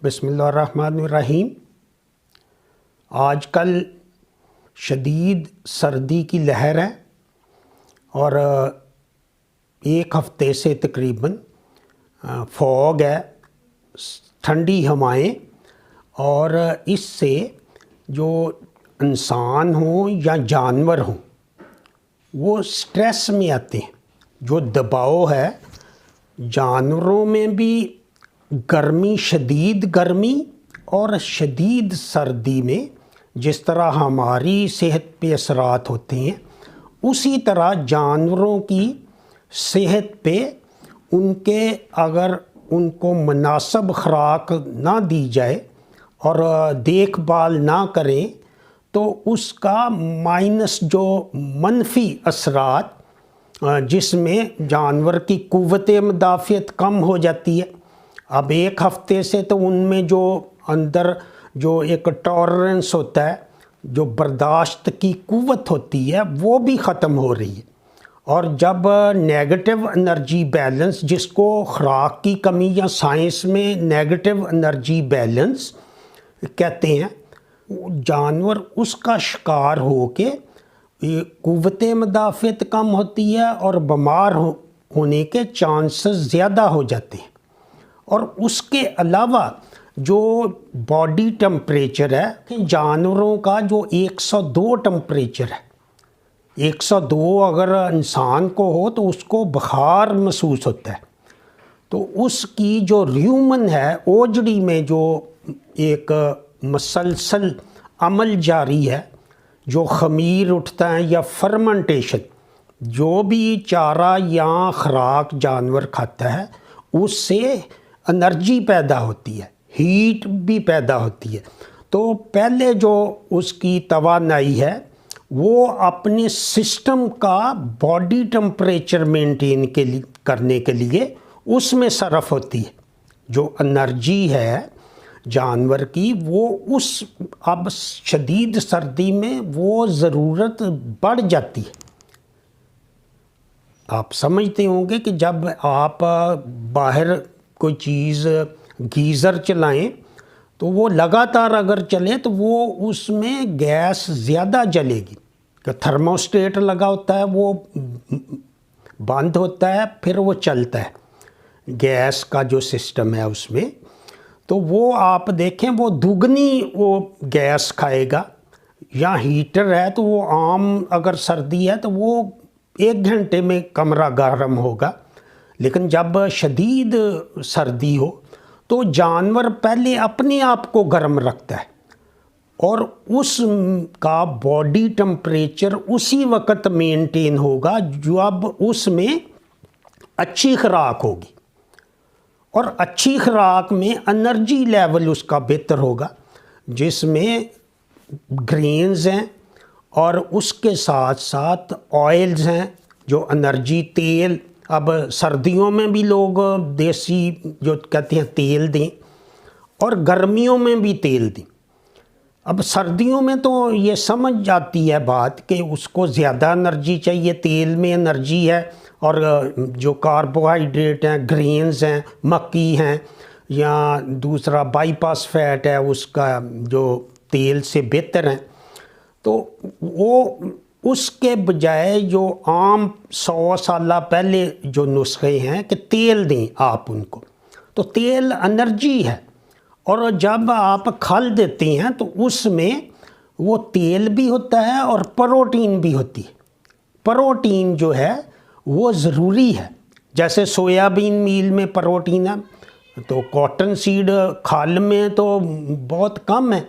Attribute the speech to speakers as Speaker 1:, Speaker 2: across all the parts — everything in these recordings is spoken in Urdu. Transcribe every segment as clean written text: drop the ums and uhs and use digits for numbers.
Speaker 1: بسم اللہ الرحمن الرحیم۔ آج کل شدید سردی کی لہر ہے اور ایک ہفتے سے تقریباً فوگ ہے، ٹھنڈی ہوائیں، اور اس سے جو انسان ہوں یا جانور ہوں وہ سٹریس میں آتے ہیں۔ جو دباؤ ہے جانوروں میں بھی، گرمی، شدید گرمی اور شدید سردی میں جس طرح ہماری صحت پہ اثرات ہوتے ہیں، اسی طرح جانوروں کی صحت پہ اگر ان کو مناسب خوراک نہ دی جائے اور دیکھ بھال نہ کریں تو اس کا جو منفی اثرات، جس میں جانور کی قوت مدافعت کم ہو جاتی ہے۔ اب ایک ہفتے سے تو ان میں جو اندر جو ایک ٹالرنس ہوتا ہے، جو برداشت کی قوت ہوتی ہے، وہ بھی ختم ہو رہی ہے۔ اور جب نیگیٹو انرجی بیلنس، جس کو خوراک کی کمی یا سائنس میں نیگیٹو انرجی بیلنس کہتے ہیں، جانور اس کا شکار ہو کے قوت مدافعت کم ہوتی ہے اور بیمار ہونے کے چانسز زیادہ ہو جاتے ہیں۔ اور اس کے علاوہ جو باڈی ٹمپریچر ہے کہ جانوروں کا جو 102 ٹمپریچر ہے، 102 اگر انسان کو ہو تو اس کو بخار محسوس ہوتا ہے، تو اس کی جو ریومن ہے، اوجڑی میں جو ایک مسلسل عمل جاری ہے، جو خمیر اٹھتا ہے یا فرمنٹیشن، جو بھی چارہ یا خوراک جانور کھاتا ہے اس سے انرجی پیدا ہوتی ہے، ہیٹ بھی پیدا ہوتی ہے۔ تو پہلے جو اس کی توانائی ہے وہ اپنے سسٹم کا باڈی ٹمپریچر مینٹین کرنے کے لیے اس میں صرف ہوتی ہے۔ جو انرجی ہے جانور کی، وہ اب شدید سردی میں وہ ضرورت بڑھ جاتی ہے۔ آپ سمجھتے ہوں گے کہ جب آپ باہر کوئی چیز گیزر چلائیں تو وہ لگاتار اگر چلے تو وہ اس میں گیس زیادہ جلے گی۔ کہ تھرموسٹیٹ لگا ہوتا ہے، وہ بند ہوتا ہے پھر وہ چلتا ہے، گیس کا جو سسٹم ہے اس میں، تو وہ آپ دیکھیں وہ دگنی وہ گیس کھائے گا۔ یا ہیٹر ہے تو وہ عام اگر سردی ہے تو وہ 1 گھنٹے میں کمرہ گرم ہوگا، لیکن جب شدید سردی ہو تو جانور پہلے اپنے آپ کو گرم رکھتا ہے اور اس کا باڈی ٹمپریچر اسی وقت مینٹین ہوگا جب اس میں اچھی خوراک ہوگی، اور اچھی خوراک میں انرجی لیول اس کا بہتر ہوگا، جس میں گرینز ہیں اور اس کے ساتھ ساتھ آئلز ہیں، جو انرجی تیل۔ اب سردیوں میں بھی لوگ دیسی جو کہتے ہیں تیل دیں، اور گرمیوں میں بھی تیل دیں۔ اب سردیوں میں تو یہ سمجھ جاتی ہے بات کہ اس کو زیادہ انرجی چاہیے، تیل میں انرجی ہے، اور جو کاربوہائیڈریٹ ہیں، گرینز ہیں، مکی ہیں، یا دوسرا بائی پاس فیٹ ہے، اس کا جو تیل سے بہتر ہیں، تو وہ اس کے بجائے جو عام 100 سالہ پہلے جو نسخے ہیں کہ تیل دیں آپ ان کو، تو تیل انرجی ہے، اور جب آپ کھل دیتے ہیں تو اس میں وہ تیل بھی ہوتا ہے اور پروٹین بھی ہوتی ہے۔ پروٹین جو ہے وہ ضروری ہے، جیسے سویابین میل میں پروٹین ہے، تو کاٹن سیڈ کھال میں تو بہت کم ہے۔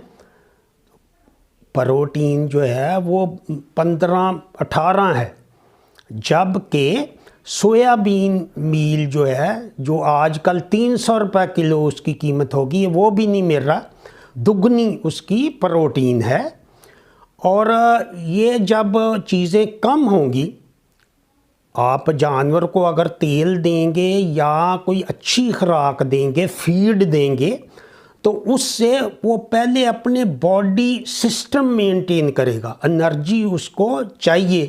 Speaker 1: پروٹین جو ہے وہ 15-18 ہے، جبکہ سویابین میل جو ہے، جو آج کل 300 روپے کلو اس کی قیمت ہوگی، وہ بھی نہیں مل رہا، دگنی اس کی پروٹین ہے۔ اور یہ جب چیزیں کم ہوں گی، آپ جانور کو اگر تیل دیں گے یا کوئی اچھی خوراک دیں گے، فیڈ دیں گے، تو اس سے وہ پہلے اپنے باڈی سسٹم مینٹین کرے گا، انرجی اس کو چاہیے،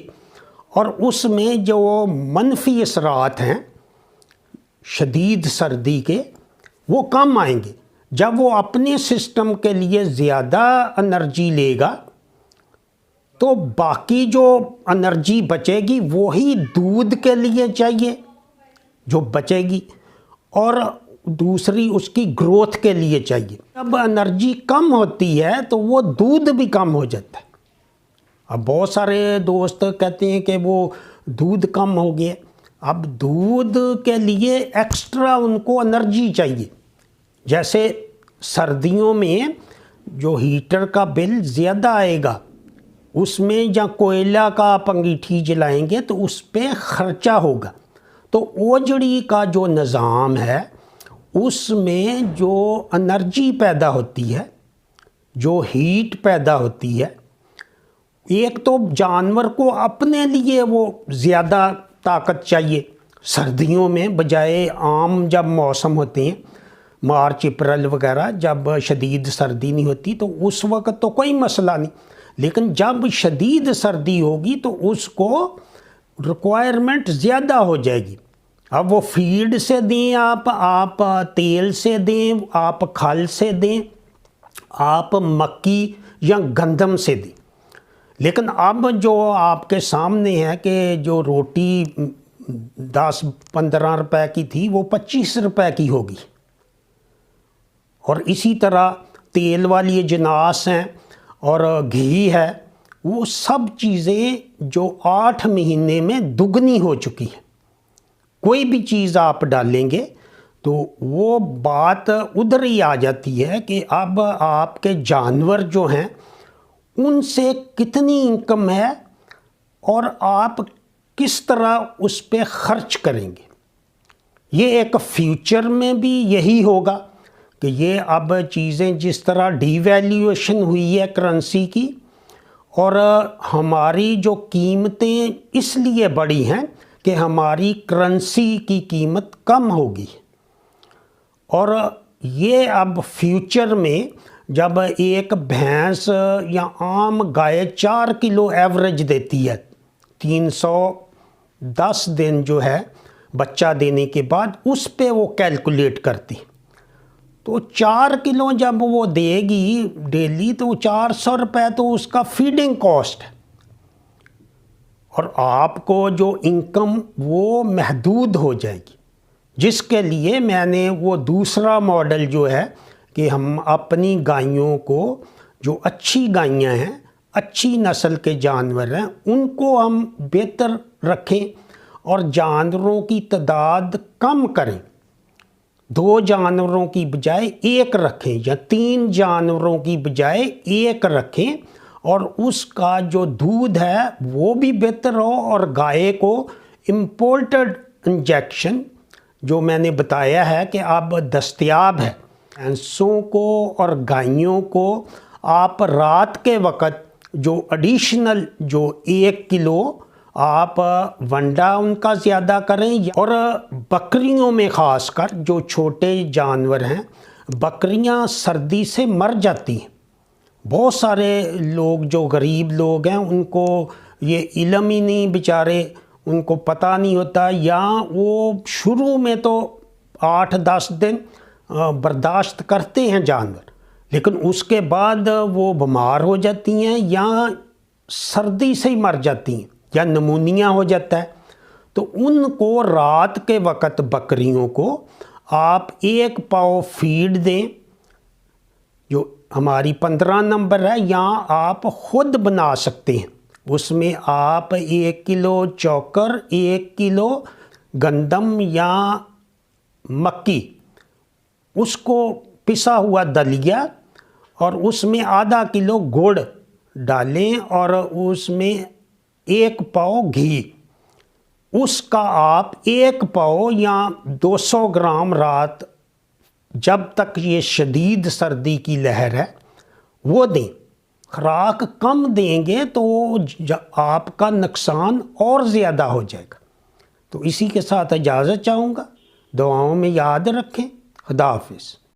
Speaker 1: اور اس میں جو منفی اثرات ہیں شدید سردی کے وہ کم آئیں گے۔ جب وہ اپنے سسٹم کے لیے زیادہ انرجی لے گا تو باقی جو انرجی بچے گی وہی دودھ کے لیے چاہیے جو بچے گی، اور دوسری اس کی گروتھ کے لیے چاہیے۔ جب انرجی کم ہوتی ہے تو وہ دودھ بھی کم ہو جاتا ہے۔ اب بہت سارے دوست کہتے ہیں کہ وہ دودھ کم ہو گیا، اب دودھ کے لیے ایکسٹرا ان کو انرجی چاہیے۔ جیسے سردیوں میں جو ہیٹر کا بل زیادہ آئے گا، اس میں یا کوئلہ کا آپ انگیٹھی جلائیں گے تو اس پہ خرچہ ہوگا، تو اوجڑی کا جو نظام ہے اس میں جو انرجی پیدا ہوتی ہے، جو ہیٹ پیدا ہوتی ہے، ایک تو جانور کو اپنے لیے وہ زیادہ طاقت چاہیے سردیوں میں، بجائے عام جب موسم ہوتے ہیں مارچ اپریل وغیرہ، جب شدید سردی نہیں ہوتی تو اس وقت تو کوئی مسئلہ نہیں، لیکن جب شدید سردی ہوگی تو اس کو ریکوائرمنٹ زیادہ ہو جائے گی۔ اب وہ فیڈ سے دیں آپ تیل سے دیں، آپ کھل سے دیں، آپ مکی یا گندم سے دیں، لیکن اب جو آپ کے سامنے ہے کہ جو روٹی 10-15 روپے کی تھی وہ 25 روپے کی ہوگی، اور اسی طرح تیل والی اجناس ہیں اور گھی ہے، وہ سب چیزیں جو 8 مہینے میں دگنی ہو چکی ہیں۔ کوئی بھی چیز آپ ڈالیں گے تو وہ بات ادھر ہی آ جاتی ہے کہ اب آپ کے جانور جو ہیں ان سے کتنی انکم ہے اور آپ کس طرح اس پہ خرچ کریں گے۔ یہ ایک فیوچر میں بھی یہی ہوگا کہ یہ اب چیزیں جس طرح ڈی ویلیویشن ہوئی ہے کرنسی کی، اور ہماری جو قیمتیں اس لیے بڑھی ہیں کہ ہماری کرنسی کی قیمت کم ہوگی، اور یہ اب فیوچر میں جب ایک بھینس یا عام گائے 4 کلو ایوریج دیتی ہے 310 دن جو ہے بچہ دینے کے بعد، اس پہ وہ کیلکولیٹ کرتی، تو 4 کلو جب وہ دے گی ڈیلی تو 400 روپے تو اس کا فیڈنگ کاسٹ ہے، اور آپ کو جو انکم وہ محدود ہو جائے گی، جس کے لیے میں نے وہ دوسرا ماڈل جو ہے کہ ہم اپنی گائیوں کو، جو اچھی گائیاں ہیں، اچھی نسل کے جانور ہیں، ان کو ہم بہتر رکھیں اور جانوروں کی تعداد کم کریں، 2 جانوروں کی بجائے 1 رکھیں یا 3 جانوروں کی بجائے 1 رکھیں، اور اس کا جو دودھ ہے وہ بھی بہتر ہو، اور گائے کو امپورٹڈ انجیکشن جو میں نے بتایا ہے کہ اب دستیاب ہے، بھینسوں کو اور گائیوں کو آپ رات کے وقت جو ایڈیشنل جو 1 کلو آپ ونڈا ان کا زیادہ کریں، اور بکریوں میں خاص کر جو چھوٹے جانور ہیں، بکریاں سردی سے مر جاتی ہیں۔ بہت سارے لوگ جو غریب لوگ ہیں ان کو یہ علم ہی نہیں، بیچارے ان کو پتہ نہیں ہوتا، یا وہ شروع میں تو 8-10 دن برداشت کرتے ہیں جانور، لیکن اس کے بعد وہ بیمار ہو جاتی ہیں یا سردی سے ہی مر جاتی ہیں یا نمونیا ہو جاتا ہے، تو ان کو رات کے وقت بکریوں کو آپ 1 پاؤ فیڈ دیں، جو ہماری 15 نمبر ہے، یا آپ خود بنا سکتے ہیں، اس میں آپ 1 کلو چوکر، 1 کلو گندم یا مکی، اس کو پسا ہوا دلیا، اور اس میں آدھا کلو گڑ ڈالیں، اور اس میں 1 پاؤ گھی، اس کا آپ 1 پاؤ یا 200 گرام رات جب تک یہ شدید سردی کی لہر ہے وہ دیں۔ خوراک کم دیں گے تو آپ کا نقصان اور زیادہ ہو جائے گا۔ تو اسی کے ساتھ اجازت چاہوں گا، دعاؤں میں یاد رکھیں۔ خدا حافظ۔